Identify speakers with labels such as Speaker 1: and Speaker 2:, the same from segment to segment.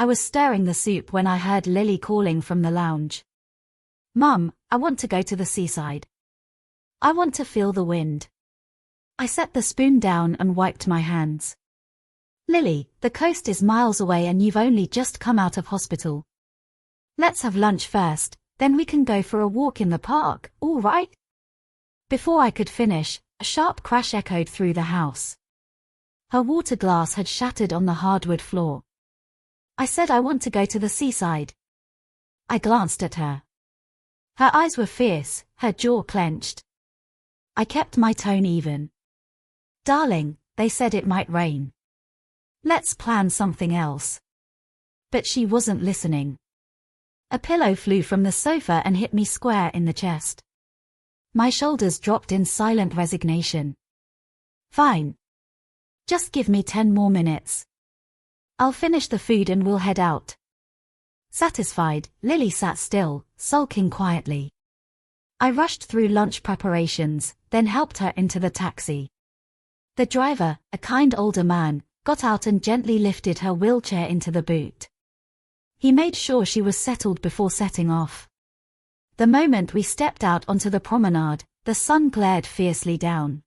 Speaker 1: I was stirring the soup when I heard Lily calling from the lounge. "Mum, I want to go to the seaside. I want to feel the wind." I set the spoon down and wiped my hands. "Lily, the coast is miles away and you've only just come out of hospital. Let's have lunch first, then we can go for a walk in the park, all right?" Before I could finish, a sharp crash echoed through the house. Her water glass had shattered on the hardwood floor. I said I want to go to the seaside. I glanced at her. Her eyes were fierce, her jaw clenched. I kept my tone even. "Darling, they said it might rain. Let's plan something else." But she wasn't listening. A pillow flew from the sofa and hit me square in the chest. My shoulders dropped in silent resignation. "Fine. Just give me 10 more minutes. I'll finish the food and we'll head out." Satisfied, Lily sat still, sulking quietly. I rushed through lunch preparations, then helped her into the taxi. The driver, a kind older man, got out and gently lifted her wheelchair into the boot. He made sure she was settled before setting off. The moment we stepped out onto the promenade, the sun glared fiercely down.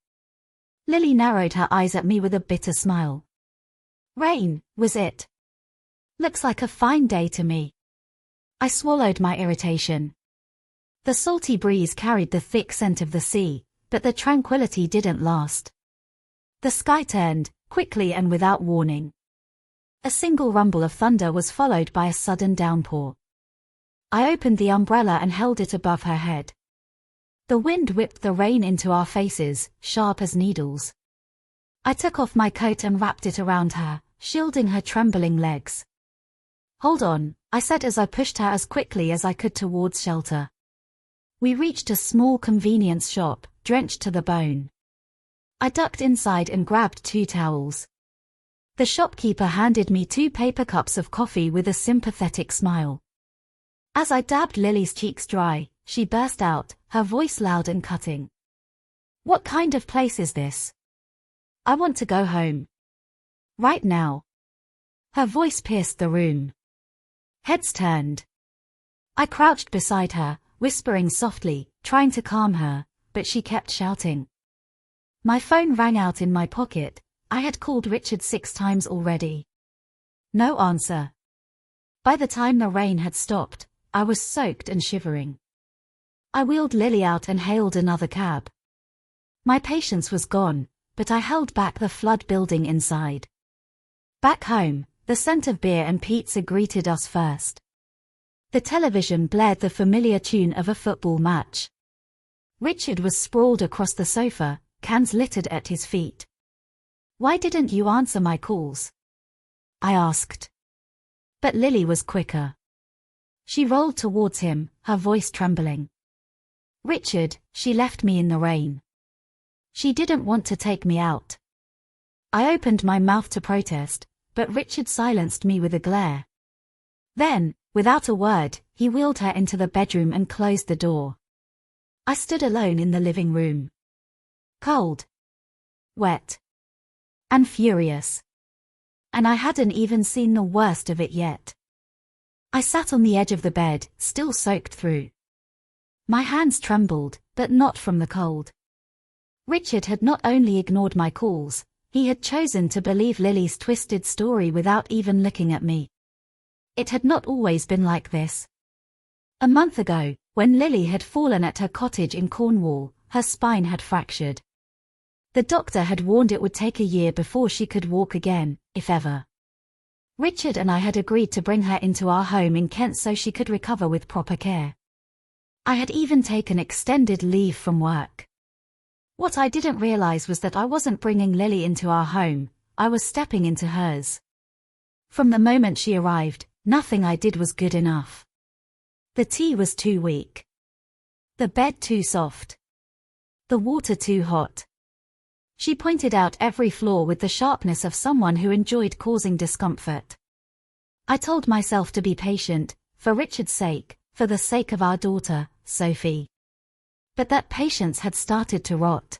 Speaker 1: Lily narrowed her eyes at me with a bitter smile. "Rain, was it? Looks like a fine day to me." I swallowed my irritation. The salty breeze carried the thick scent of the sea, but the tranquility didn't last. The sky turned, quickly and without warning. A single rumble of thunder was followed by a sudden downpour. I opened the umbrella and held it above her head. The wind whipped the rain into our faces, sharp as needles. I took off my coat and wrapped it around her, shielding her trembling legs. "Hold on," I said as I pushed her as quickly as I could towards shelter. We reached a small convenience shop, drenched to the bone. I ducked inside and grabbed 2 towels. The shopkeeper handed me 2 paper cups of coffee with a sympathetic smile. As I dabbed Lily's cheeks dry, she burst out, her voice loud and cutting. "What kind of place is this? I want to go home. Right now." Her voice pierced the room. Heads turned. I crouched beside her, whispering softly, trying to calm her, but she kept shouting. My phone rang out in my pocket. I had called Richard 6 times already. No answer. By the time the rain had stopped, I was soaked and shivering. I wheeled Lily out and hailed another cab. My patience was gone, but I held back the flood building inside. Back home, the scent of beer and pizza greeted us first. The television blared the familiar tune of a football match. Richard was sprawled across the sofa, cans littered at his feet. "Why didn't you answer my calls?" I asked. But Lily was quicker. She rolled towards him, her voice trembling. "Richard, she left me in the rain. She didn't want to take me out." I opened my mouth to protest, but Richard silenced me with a glare. Then, without a word, he wheeled her into the bedroom and closed the door. I stood alone in the living room. Cold. Wet. And furious. And I hadn't even seen the worst of it yet. I sat on the edge of the bed, still soaked through. My hands trembled, but not from the cold. Richard had not only ignored my calls, he had chosen to believe Lily's twisted story without even looking at me. It had not always been like this. A month ago, when Lily had fallen at her cottage in Cornwall, her spine had fractured. The doctor had warned it would take a year before she could walk again, if ever. Richard and I had agreed to bring her into our home in Kent so she could recover with proper care. I had even taken extended leave from work. What I didn't realize was that I wasn't bringing Lily into our home, I was stepping into hers. From the moment she arrived, nothing I did was good enough. The tea was too weak. The bed too soft. The water too hot. She pointed out every flaw with the sharpness of someone who enjoyed causing discomfort. I told myself to be patient, for Richard's sake, for the sake of our daughter, Sophie. But that patience had started to rot.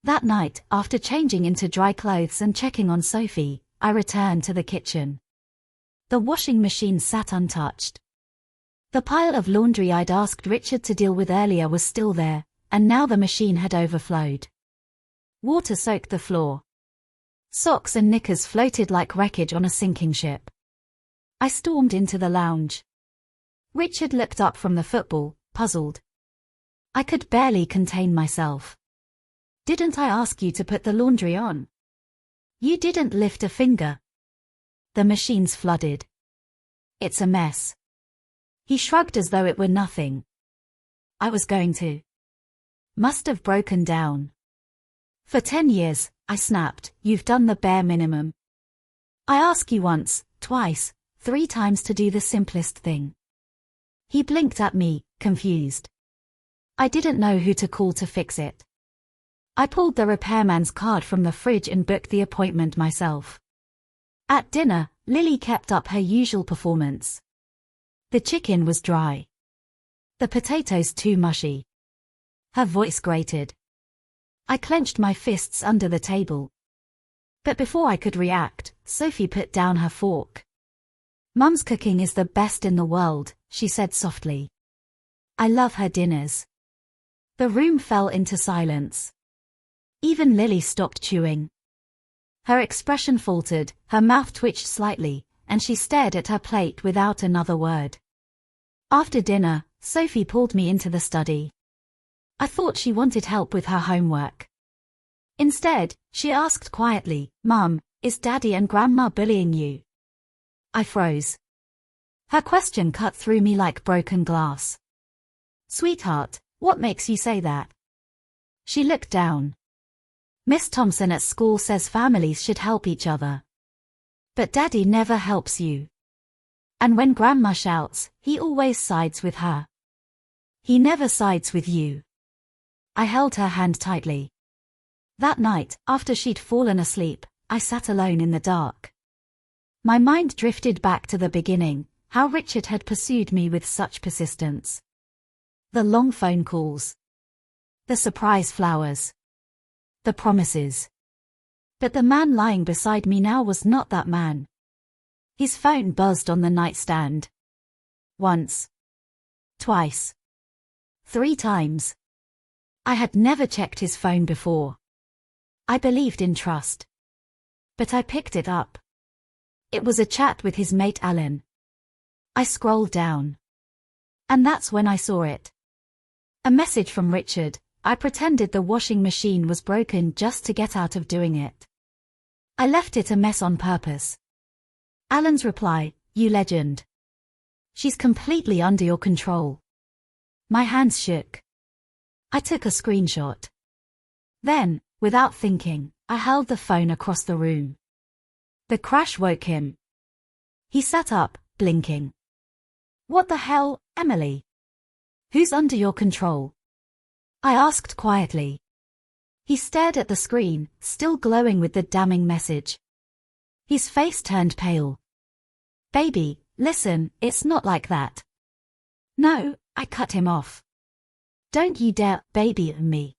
Speaker 1: That night, after changing into dry clothes and checking on Sophie, I returned to the kitchen. The washing machine sat untouched. The pile of laundry I'd asked Richard to deal with earlier was still there, and now the machine had overflowed. Water soaked the floor. Socks and knickers floated like wreckage on a sinking ship. I stormed into the lounge. Richard looked up from the football, puzzled. I could barely contain myself. "Didn't I ask you to put the laundry on? You didn't lift a finger." "The machine's flooded. It's a mess." He shrugged as though it were nothing. "I was going to. Must have broken down." "For 10 years, I snapped, you've done the bare minimum. I ask you once, twice, 3 times to do the simplest thing." He blinked at me, confused. I didn't know who to call to fix it. I pulled the repairman's card from the fridge and booked the appointment myself. At dinner, Lily kept up her usual performance. The chicken was dry. The potatoes too mushy. Her voice grated. I clenched my fists under the table. But before I could react, Sophie put down her fork. "Mum's cooking is the best in the world," she said softly. "I love her dinners." The room fell into silence. Even Lily stopped chewing. Her expression faltered, her mouth twitched slightly, and she stared at her plate without another word. After dinner, Sophie pulled me into the study. I thought she wanted help with her homework. Instead, she asked quietly, "Mum, is Daddy and Grandma bullying you?" I froze. Her question cut through me like broken glass. "Sweetheart, what makes you say that?" She looked down. "Miss Thompson at school says families should help each other. But Daddy never helps you. And when Grandma shouts, he always sides with her. He never sides with you." I held her hand tightly. That night, after she'd fallen asleep, I sat alone in the dark. My mind drifted back to the beginning, how Richard had pursued me with such persistence. The long phone calls. The surprise flowers. The promises. But the man lying beside me now was not that man. His phone buzzed on the nightstand. Once. Twice. 3 times. I had never checked his phone before. I believed in trust. But I picked it up. It was a chat with his mate Alan. I scrolled down. And that's when I saw it. A message from Richard. I pretended the washing machine was broken just to get out of doing it. I left it a mess on purpose. Alan's reply, "You legend. She's completely under your control." My hands shook. I took a screenshot. Then, without thinking, I held the phone across the room. The crash woke him. He sat up, blinking. "What the hell, Emily? Who's under your control?" I asked quietly. He stared at the screen, still glowing with the damning message. His face turned pale. "Baby, listen, it's not like that." "No," I cut him off. "Don't you dare, baby, me."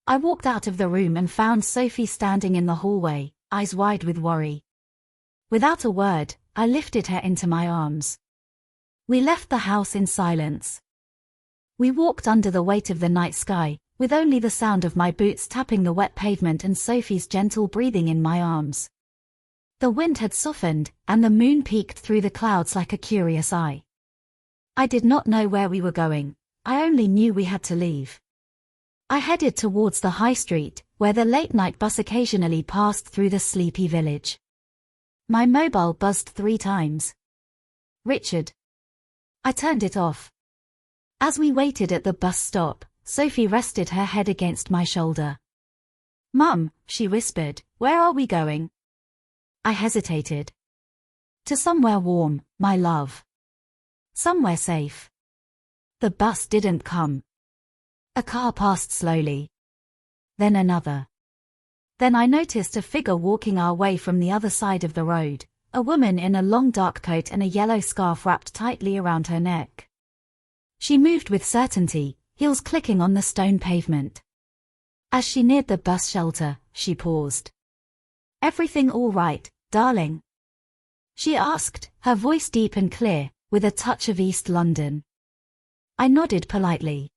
Speaker 1: I walked out of the room and found Sophie standing in the hallway, eyes wide with worry. Without a word, I lifted her into my arms. We left the house in silence. We walked under the weight of the night sky, with only the sound of my boots tapping the wet pavement and Sophie's gentle breathing in my arms. The wind had softened, and the moon peeked through the clouds like a curious eye. I did not know where we were going. I only knew we had to leave. I headed towards the high street, where the late-night bus occasionally passed through the sleepy village. My mobile buzzed 3 times. "Richard." I turned it off. As we waited at the bus stop, Sophie rested her head against my shoulder. "Mum," she whispered, "where are we going?" I hesitated. "To somewhere warm, my love. Somewhere safe." The bus didn't come. A car passed slowly. Then another. Then I noticed a figure walking our way from the other side of the road, a woman in a long dark coat and a yellow scarf wrapped tightly around her neck. She moved with certainty, heels clicking on the stone pavement. As she neared the bus shelter, she paused. "Everything all right, darling?" she asked, her voice deep and clear, with a touch of East London. I nodded politely.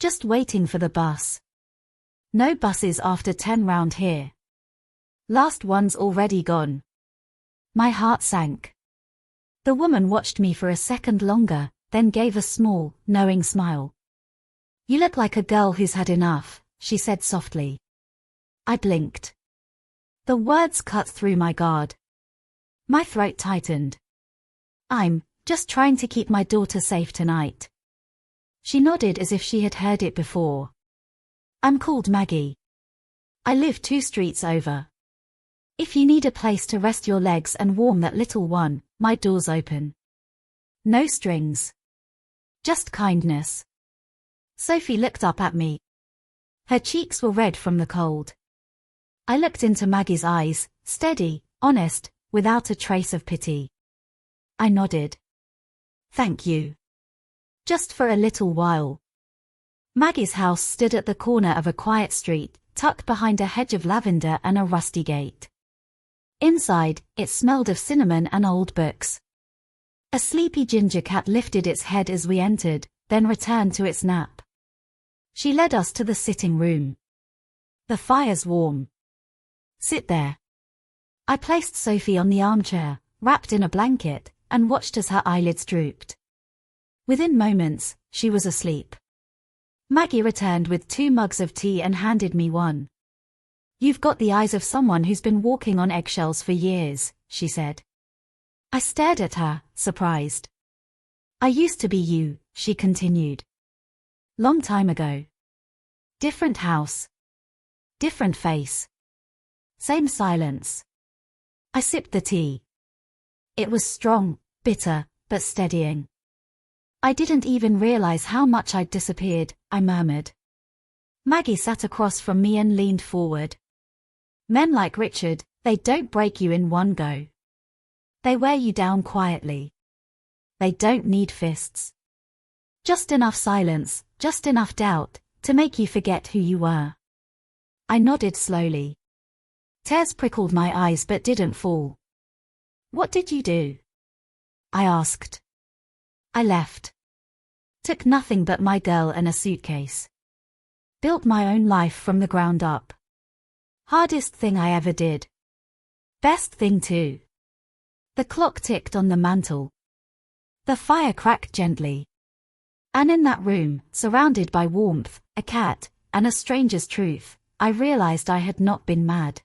Speaker 1: Just waiting for the bus. No buses after 10 round here. Last one's already gone. My heart sank. The woman watched me for a second longer, then gave a small, knowing smile. You look like a girl who's had enough, she said softly. I blinked. The words cut through my guard. My throat tightened. I'm just trying to keep my daughter safe tonight. She nodded as if she had heard it before. I'm called Maggie. I live 2 streets over. If you need a place to rest your legs and warm that little one, my door's open. No strings. Just kindness. Sophie looked up at me. Her cheeks were red from the cold. I looked into Maggie's eyes, steady, honest, without a trace of pity. I nodded. Thank you. Just for a little while. Maggie's house stood at the corner of a quiet street, tucked behind a hedge of lavender and a rusty gate. Inside, it smelled of cinnamon and old books. A sleepy ginger cat lifted its head as we entered, then returned to its nap. She led us to the sitting room. The fire's warm. Sit there. I placed Sophie on the armchair, wrapped in a blanket, and watched as her eyelids drooped. Within moments, she was asleep. Maggie returned with 2 mugs of tea and handed me one. You've got the eyes of someone who's been walking on eggshells for years, she said. I stared at her, surprised. I used to be you, she continued. Long time ago. Different house. Different face. Same silence. I sipped the tea. It was strong, bitter, but steadying. I didn't even realize how much I'd disappeared, I murmured. Maggie sat across from me and leaned forward. Men like Richard, they don't break you in one go. They wear you down quietly. They don't need fists. Just enough silence, just enough doubt, to make you forget who you were. I nodded slowly. Tears prickled my eyes but didn't fall. What did you do? I asked. I left. Took nothing but my girl and a suitcase. Built my own life from the ground up. Hardest thing I ever did. Best thing too. The clock ticked on the mantel. The fire cracked gently. And in that room, surrounded by warmth, a cat, and a stranger's truth, I realized I had not been mad.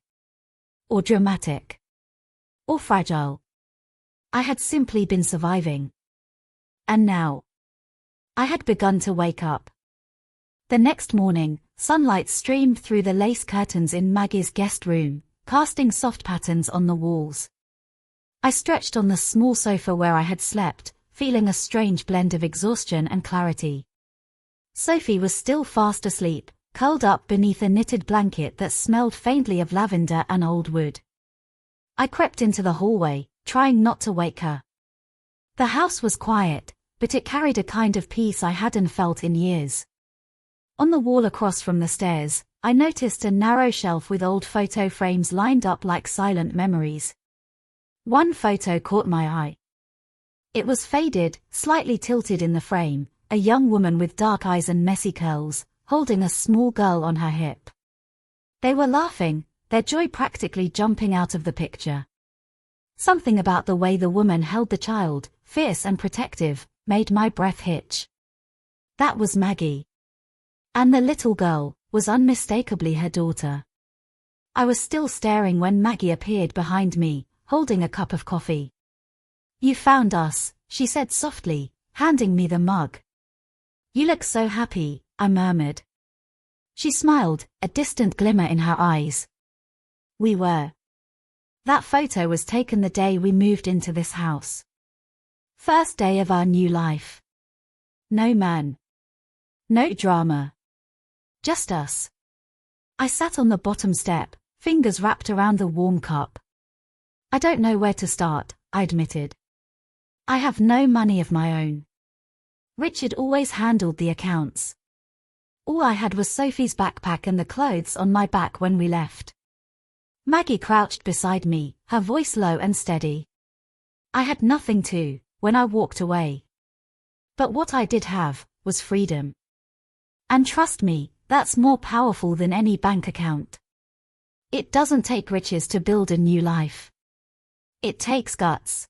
Speaker 1: Or dramatic. Or fragile. I had simply been surviving. And now, I had begun to wake up. The next morning, sunlight streamed through the lace curtains in Maggie's guest room, casting soft patterns on the walls. I stretched on the small sofa where I had slept, feeling a strange blend of exhaustion and clarity. Sophie was still fast asleep, curled up beneath a knitted blanket that smelled faintly of lavender and old wood. I crept into the hallway, trying not to wake her. The house was quiet, but it carried a kind of peace I hadn't felt in years. On the wall across from the stairs, I noticed a narrow shelf with old photo frames lined up like silent memories. One photo caught my eye. It was faded, slightly tilted in the frame, a young woman with dark eyes and messy curls, holding a small girl on her hip. They were laughing, their joy practically jumping out of the picture. Something about the way the woman held the child, fierce and protective, made my breath hitch. That was Maggie. And the little girl was unmistakably her daughter. I was still staring when Maggie appeared behind me, holding a cup of coffee. You found us, she said softly, handing me the mug. You look so happy, I murmured. She smiled, a distant glimmer in her eyes. We were. That photo was taken the day we moved into this house. First day of our new life. No man. No drama. Just us. I sat on the bottom step, fingers wrapped around the warm cup. I don't know where to start, I admitted. I have no money of my own. Richard always handled the accounts. All I had was Sophie's backpack and the clothes on my back when we left. Maggie crouched beside me, her voice low and steady. I had nothing when I walked away. But what I did have was freedom. And trust me, that's more powerful than any bank account. It doesn't take riches to build a new life. It takes guts.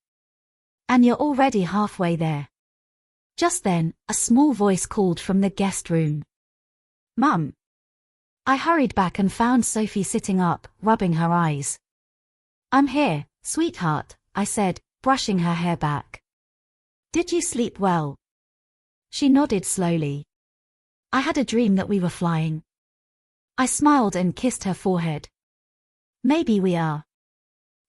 Speaker 1: And you're already halfway there. Just then, a small voice called from the guest room. Mum. I hurried back and found Sophie sitting up, rubbing her eyes. I'm here, sweetheart, I said, brushing her hair back. Did you sleep well? She nodded slowly. I had a dream that we were flying. I smiled and kissed her forehead. Maybe we are.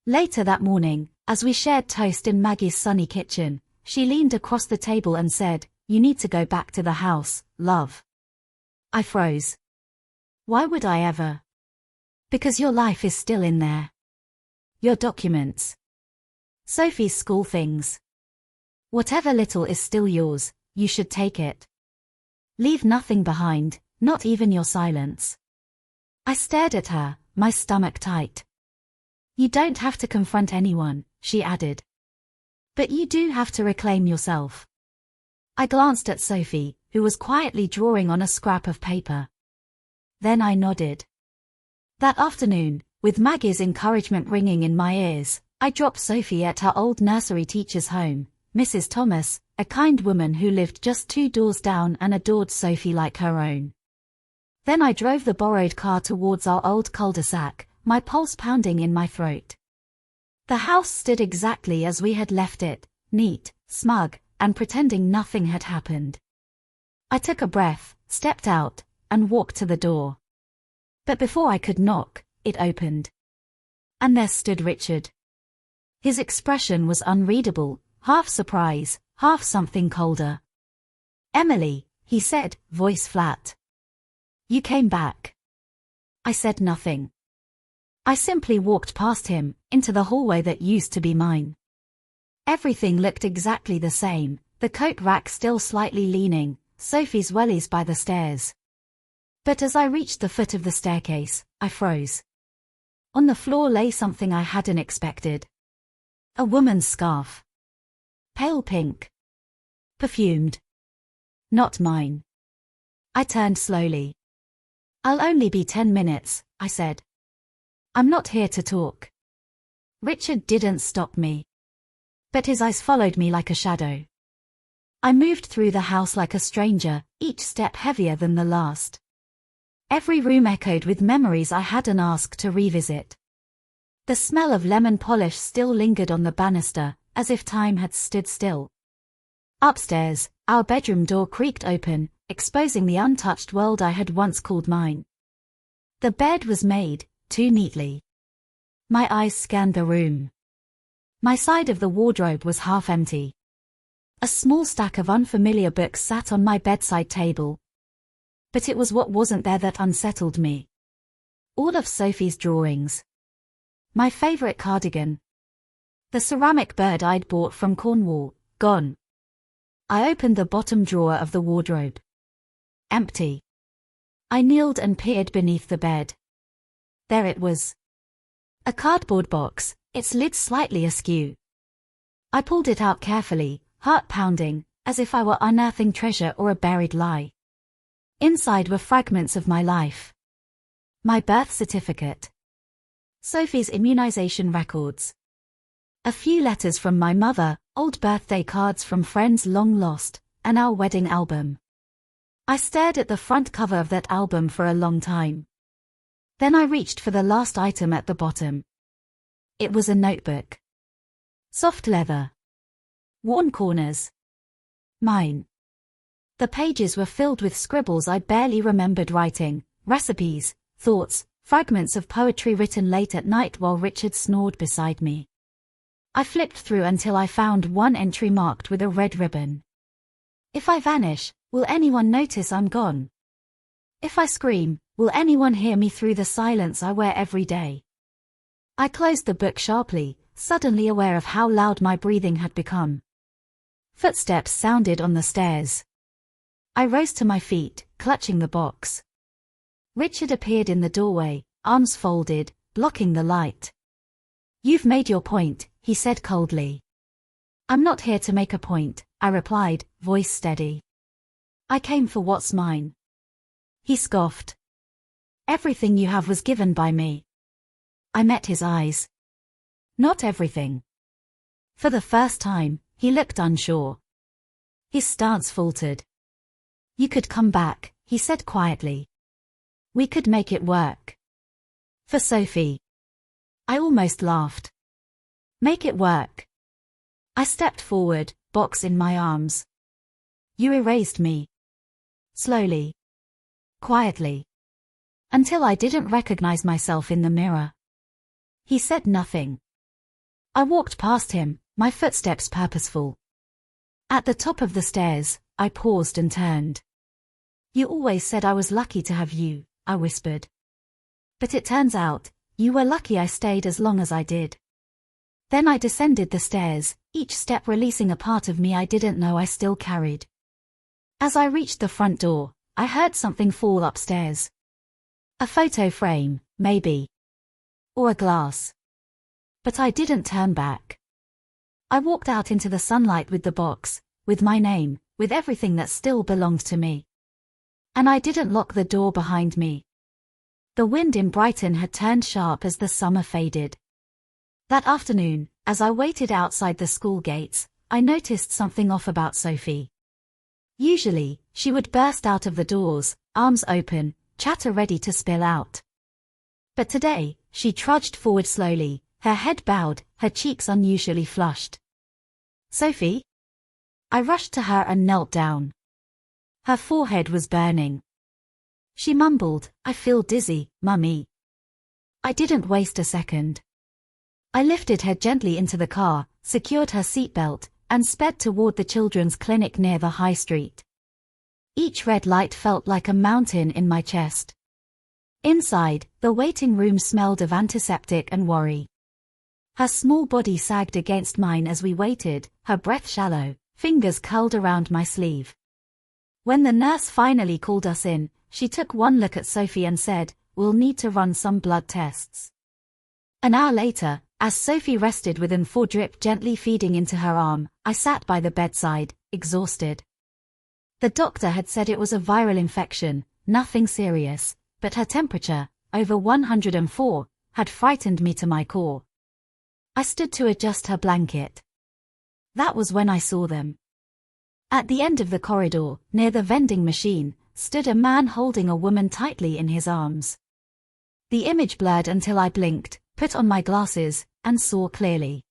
Speaker 1: Later that morning, as we shared toast in Maggie's sunny kitchen, she leaned across the table and said, You need to go back to the house, love. I froze. Why would I ever? Because your life is still in there. Your documents. Sophie's school things. Whatever little is still yours, you should take it. Leave nothing behind, not even your silence. I stared at her, my stomach tight. You don't have to confront anyone, she added. But you do have to reclaim yourself. I glanced at Sophie, who was quietly drawing on a scrap of paper. Then I nodded. That afternoon, with Maggie's encouragement ringing in my ears, I dropped Sophie at her old nursery teacher's home, Mrs. Thomas, a kind woman who lived just 2 doors down and adored Sophie like her own. Then I drove the borrowed car towards our old cul-de-sac, my pulse pounding in my throat. The house stood exactly as we had left it, neat, smug, and pretending nothing had happened. I took a breath, stepped out, and walked to the door. But before I could knock, it opened. And there stood Richard. His expression was unreadable, half surprise, half something colder. Emily, he said, voice flat. You came back. I said nothing. I simply walked past him, into the hallway that used to be mine. Everything looked exactly the same, the coat rack still slightly leaning, Sophie's wellies by the stairs. But as I reached the foot of the staircase, I froze. On the floor lay something I hadn't expected. A woman's scarf. Pale pink. Perfumed. Not mine. I turned slowly. I'll only be 10 minutes, I said. I'm not here to talk. Richard didn't stop me. But his eyes followed me like a shadow. I moved through the house like a stranger, each step heavier than the last. Every room echoed with memories I hadn't asked to revisit. The smell of lemon polish still lingered on the banister, as if time had stood still. Upstairs, our bedroom door creaked open, exposing the untouched world I had once called mine. The bed was made, too neatly. My eyes scanned the room. My side of the wardrobe was half empty. A small stack of unfamiliar books sat on my bedside table. But it was what wasn't there that unsettled me. All of Sophie's drawings. My favorite cardigan. The ceramic bird I'd bought from Cornwall, gone. I opened the bottom drawer of the wardrobe. Empty. I kneeled and peered beneath the bed. There it was. A cardboard box, its lid slightly askew. I pulled it out carefully, heart pounding, as if I were unearthing treasure or a buried lie. Inside were fragments of my life. My birth certificate. Sophie's immunization records. A few letters from my mother, old birthday cards from friends long lost, and our wedding album. I stared at the front cover of that album for a long time. Then I reached for the last item at the bottom. It was a notebook. Soft leather. Worn corners. Mine. The pages were filled with scribbles I barely remembered writing, recipes, thoughts, fragments of poetry written late at night while Richard snored beside me. I flipped through until I found one entry marked with a red ribbon. If I vanish, will anyone notice I'm gone? If I scream, will anyone hear me through the silence I wear every day? I closed the book sharply, suddenly aware of how loud my breathing had become. Footsteps sounded on the stairs. I rose to my feet, clutching the box. Richard appeared in the doorway, arms folded, blocking the light. You've made your point, he said coldly. I'm not here to make a point, I replied, voice steady. I came for what's mine. He scoffed. Everything you have was given by me. I met his eyes. Not everything. For the first time, he looked unsure. His stance faltered. You could come back, he said quietly. We could make it work. For Sophie. I almost laughed. Make it work. I stepped forward, box in my arms. You erased me. Slowly. Quietly. Until I didn't recognize myself in the mirror. He said nothing. I walked past him, my footsteps purposeful. At the top of the stairs, I paused and turned. You always said I was lucky to have you, I whispered. But it turns out, you were lucky I stayed as long as I did. Then I descended the stairs, each step releasing a part of me I didn't know I still carried. As I reached the front door, I heard something fall upstairs. A photo frame, maybe. Or a glass. But I didn't turn back. I walked out into the sunlight with the box, with my name, with everything that still belonged to me. And I didn't lock the door behind me. The wind in Brighton had turned sharp as the summer faded. That afternoon, as I waited outside the school gates, I noticed something off about Sophie. Usually, she would burst out of the doors, arms open, chatter ready to spill out. But today, she trudged forward slowly, her head bowed, her cheeks unusually flushed. Sophie? I rushed to her and knelt down. Her forehead was burning. She mumbled, I feel dizzy, Mummy. I didn't waste a second. I lifted her gently into the car, secured her seatbelt, and sped toward the children's clinic near the high street. Each red light felt like a mountain in my chest. Inside, the waiting room smelled of antiseptic and worry. Her small body sagged against mine as we waited, her breath shallow, fingers curled around my sleeve. When the nurse finally called us in, she took one look at Sophie and said, we'll need to run some blood tests. An hour later, as Sophie rested with an IV drip gently feeding into her arm, I sat by the bedside, exhausted. The doctor had said it was a viral infection, nothing serious, but her temperature, over 104, had frightened me to my core. I stood to adjust her blanket. That was when I saw them. At the end of the corridor, near the vending machine, stood a man holding a woman tightly in his arms. The image blurred until I blinked, put on my glasses, and saw clearly.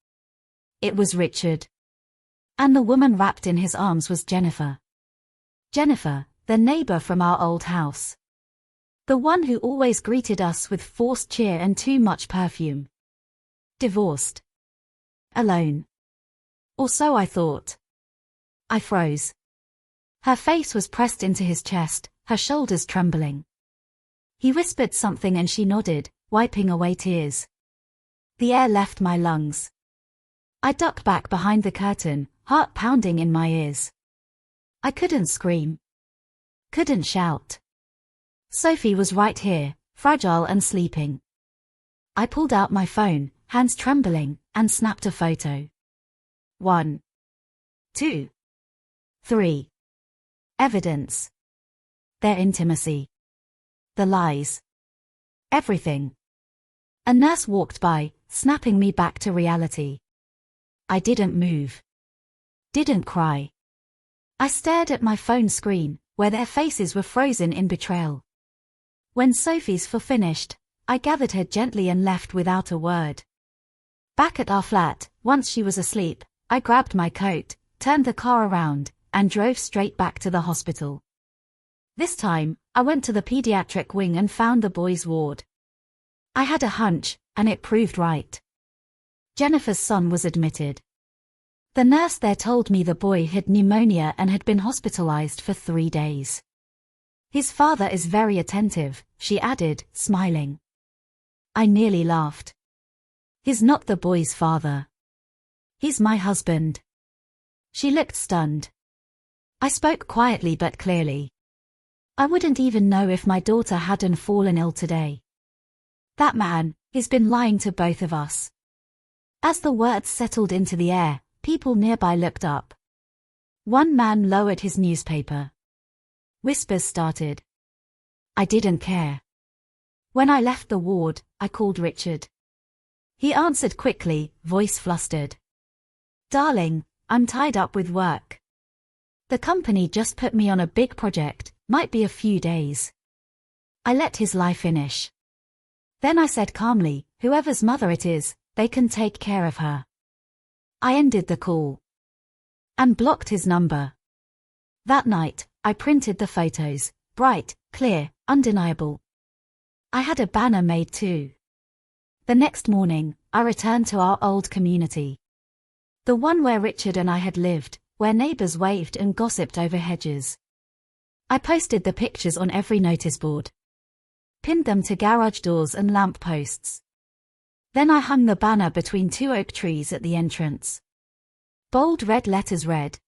Speaker 1: It was Richard. And the woman wrapped in his arms was Jennifer. Jennifer, the neighbor from our old house. The one who always greeted us with forced cheer and too much perfume. Divorced. Alone. Or so I thought. I froze. Her face was pressed into his chest, her shoulders trembling. He whispered something and she nodded, wiping away tears. The air left my lungs. I ducked back behind the curtain, heart pounding in my ears. I couldn't scream. Couldn't shout. Sophie was right here, fragile and sleeping. I pulled out my phone, hands trembling, and snapped a photo. 1, 2, 3. Evidence. Their intimacy. The lies. Everything. A nurse walked by, snapping me back to reality. I didn't move. Didn't cry. I stared at my phone screen, where their faces were frozen in betrayal. When Sophie's finished, I gathered her gently and left without a word. Back at our flat, once she was asleep, I grabbed my coat, turned the car around, and drove straight back to the hospital. This time, I went to the pediatric wing and found the boys' ward. I had a hunch, and it proved right. Jennifer's son was admitted. The nurse there told me the boy had pneumonia and had been hospitalized for 3 days. His father is very attentive, she added, smiling. I nearly laughed. He's not the boy's father. He's my husband. She looked stunned. I spoke quietly but clearly. I wouldn't even know if my daughter hadn't fallen ill today. That man, he's been lying to both of us. As the words settled into the air, people nearby looked up. One man lowered his newspaper. Whispers started. I didn't care. When I left the ward, I called Richard. He answered quickly, voice flustered. Darling, I'm tied up with work. The company just put me on a big project, might be a few days. I let his lie finish. Then I said calmly, whoever's mother it is, they can take care of her. I ended the call. And blocked his number. That night, I printed the photos, bright, clear, undeniable. I had a banner made too. The next morning, I returned to our old community. The one where Richard and I had lived, where neighbors waved and gossiped over hedges. I posted the pictures on every notice board. Pinned them to garage doors and lamp posts. Then I hung the banner between two oak trees at the entrance. Bold red letters read,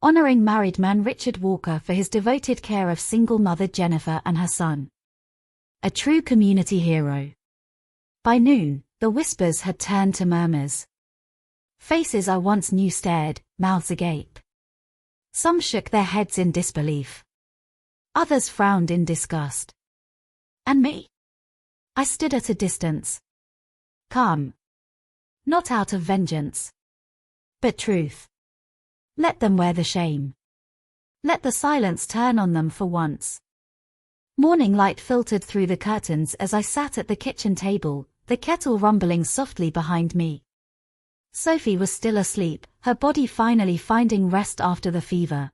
Speaker 1: honoring married man Richard Walker for his devoted care of single mother Jennifer and her son. A true community hero. By noon, the whispers had turned to murmurs. Faces I once knew stared, mouths agape. Some shook their heads in disbelief. Others frowned in disgust. And me? I stood at a distance. Calm. Not out of vengeance. But truth. Let them wear the shame. Let the silence turn on them for once. Morning light filtered through the curtains as I sat at the kitchen table, the kettle rumbling softly behind me. Sophie was still asleep, her body finally finding rest after the fever.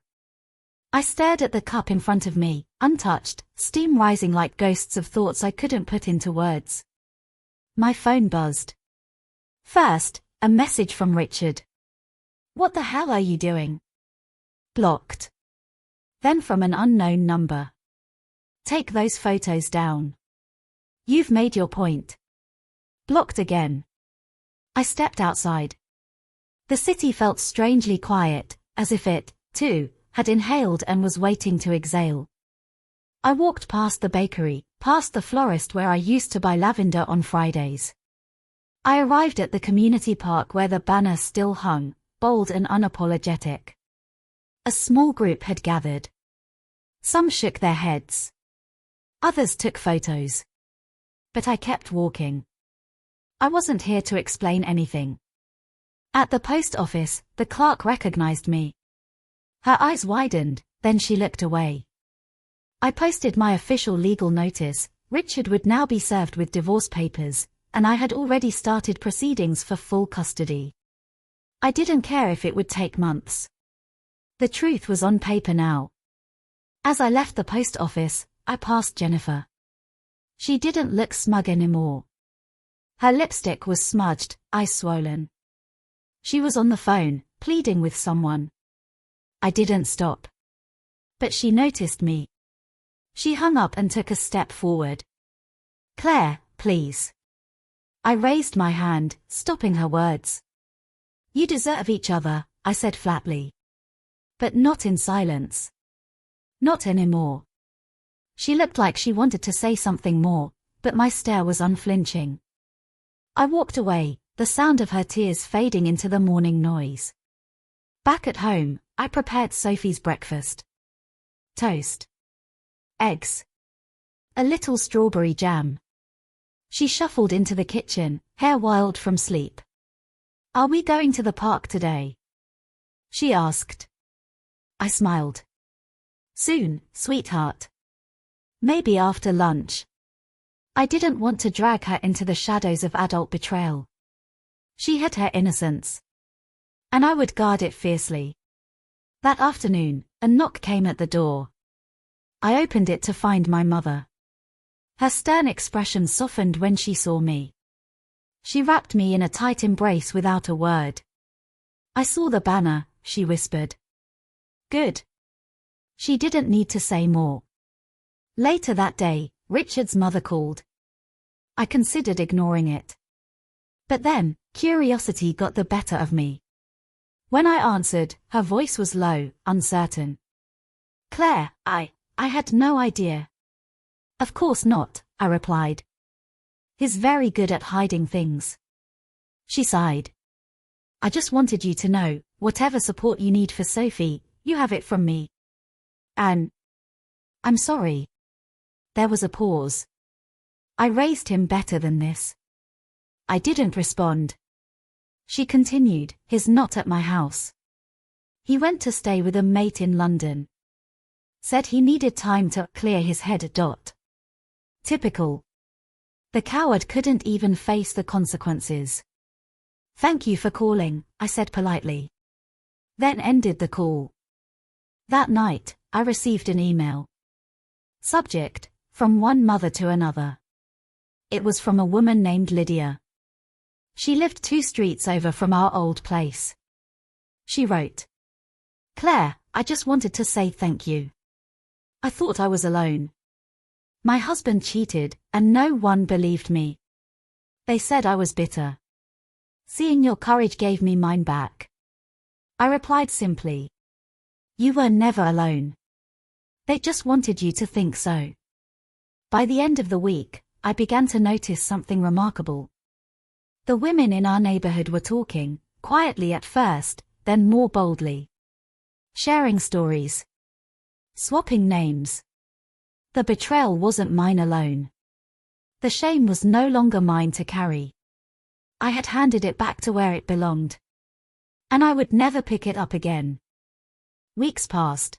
Speaker 1: I stared at the cup in front of me, untouched, steam rising like ghosts of thoughts I couldn't put into words. My phone buzzed. First, a message from Richard. What the hell are you doing? Blocked. Then from an unknown number. Take those photos down. You've made your point. Blocked again. I stepped outside. The city felt strangely quiet, as if it, too, had inhaled and was waiting to exhale. I walked past the bakery, past the florist where I used to buy lavender on Fridays. I arrived at the community park where the banner still hung, bold and unapologetic. A small group had gathered. Some shook their heads. Others took photos. But I kept walking. I wasn't here to explain anything. At the post office, the clerk recognized me. Her eyes widened, then she looked away. I posted my official legal notice. Richard would now be served with divorce papers, and I had already started proceedings for full custody. I didn't care if it would take months. The truth was on paper now. As I left the post office, I passed Jennifer. She didn't look smug anymore. Her lipstick was smudged, eyes swollen. She was on the phone, pleading with someone. I didn't stop. But she noticed me. She hung up and took a step forward. Claire, please. I raised my hand, stopping her words. You deserve each other, I said flatly. But not in silence. Not anymore. She looked like she wanted to say something more, but my stare was unflinching. I walked away, the sound of her tears fading into the morning noise. Back at home, I prepared Sophie's breakfast. Toast. Eggs. A little strawberry jam. She shuffled into the kitchen, hair wild from sleep. Are we going to the park today? She asked. I smiled. Soon, sweetheart. Maybe after lunch. I didn't want to drag her into the shadows of adult betrayal. She had her innocence. And I would guard it fiercely. That afternoon, a knock came at the door. I opened it to find my mother. Her stern expression softened when she saw me. She wrapped me in a tight embrace without a word. I saw the banner, she whispered. Good. She didn't need to say more. Later that day, Richard's mother called. I considered ignoring it. But then, curiosity got the better of me. When I answered, her voice was low, uncertain. Claire, I had no idea. Of course not, I replied. He's very good at hiding things. She sighed. I just wanted you to know, whatever support you need for Sophie, you have it from me. And I'm sorry. There was a pause. I raised him better than this. I didn't respond. She continued, he's not at my house. He went to stay with a mate in London. Said he needed time to clear his head. Typical. The coward couldn't even face the consequences. Thank you for calling, I said politely. Then ended the call. That night, I received an email. Subject, from one mother to another. It was from a woman named Lydia. She lived 2 streets over from our old place. She wrote, Claire, I just wanted to say thank you. I thought I was alone. My husband cheated, and no one believed me. They said I was bitter. Seeing your courage gave me mine back. I replied simply. You were never alone. They just wanted you to think so. By the end of the week, I began to notice something remarkable. The women in our neighborhood were talking, quietly at first, then more boldly. Sharing stories. Swapping names. The betrayal wasn't mine alone. The shame was no longer mine to carry. I had handed it back to where it belonged. And I would never pick it up again. Weeks passed.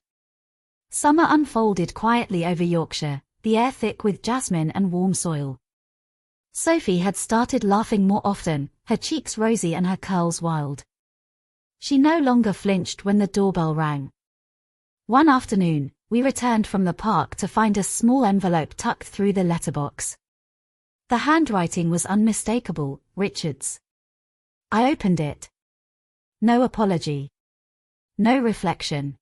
Speaker 1: Summer unfolded quietly over Yorkshire, the air thick with jasmine and warm soil. Sophie had started laughing more often, her cheeks rosy and her curls wild. She no longer flinched when the doorbell rang. One afternoon, we returned from the park to find a small envelope tucked through the letterbox. The handwriting was unmistakable, Richard's. I opened it. No apology. No reflection.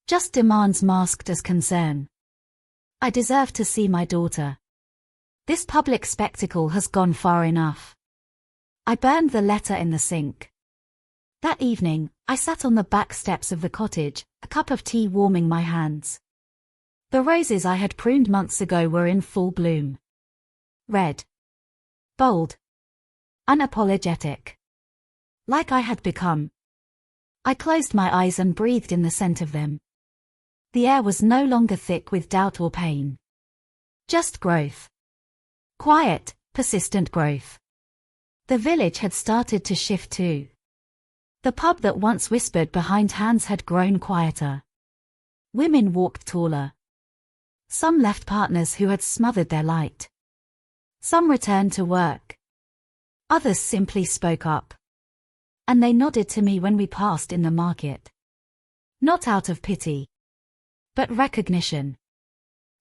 Speaker 1: Just demands masked as concern. I deserve to see my daughter. This public spectacle has gone far enough. I burned the letter in the sink. That evening, I sat on the back steps of the cottage, a cup of tea warming my hands. The roses I had pruned months ago were in full bloom. Red. Bold. Unapologetic. Like I had become. I closed my eyes and breathed in the scent of them. The air was no longer thick with doubt or pain. Just growth. Quiet, persistent growth. The village had started to shift too. The pub that once whispered behind hands had grown quieter. Women walked taller. Some left partners who had smothered their light. Some returned to work. Others simply spoke up. And they nodded to me when we passed in the market. Not out of pity, but recognition.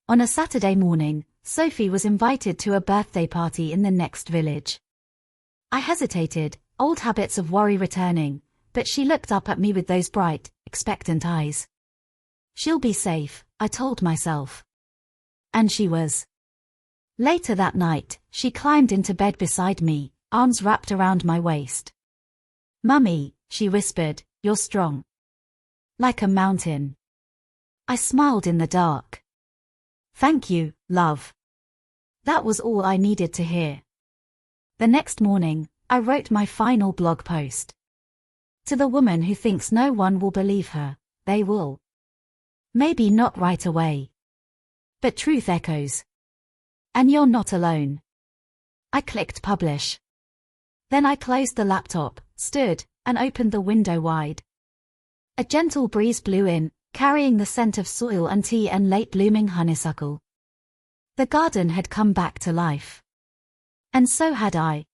Speaker 1: On a Saturday morning, Sophie was invited to a birthday party in the next village. I hesitated, old habits of worry returning, but she looked up at me with those bright, expectant eyes. She'll be safe, I told myself. And she was. Later that night, she climbed into bed beside me, arms wrapped around my waist. Mummy, she whispered, you're strong. Like a mountain. I smiled in the dark. Thank you, love. That was all I needed to hear. The next morning, I wrote my final blog post. To the woman who thinks no one will believe her, they will. Maybe not right away. But truth echoes. And you're not alone. I clicked publish. Then I closed the laptop, stood, and opened the window wide. A gentle breeze blew in, carrying the scent of soil and tea and late-blooming honeysuckle. The garden had come back to life. And so had I.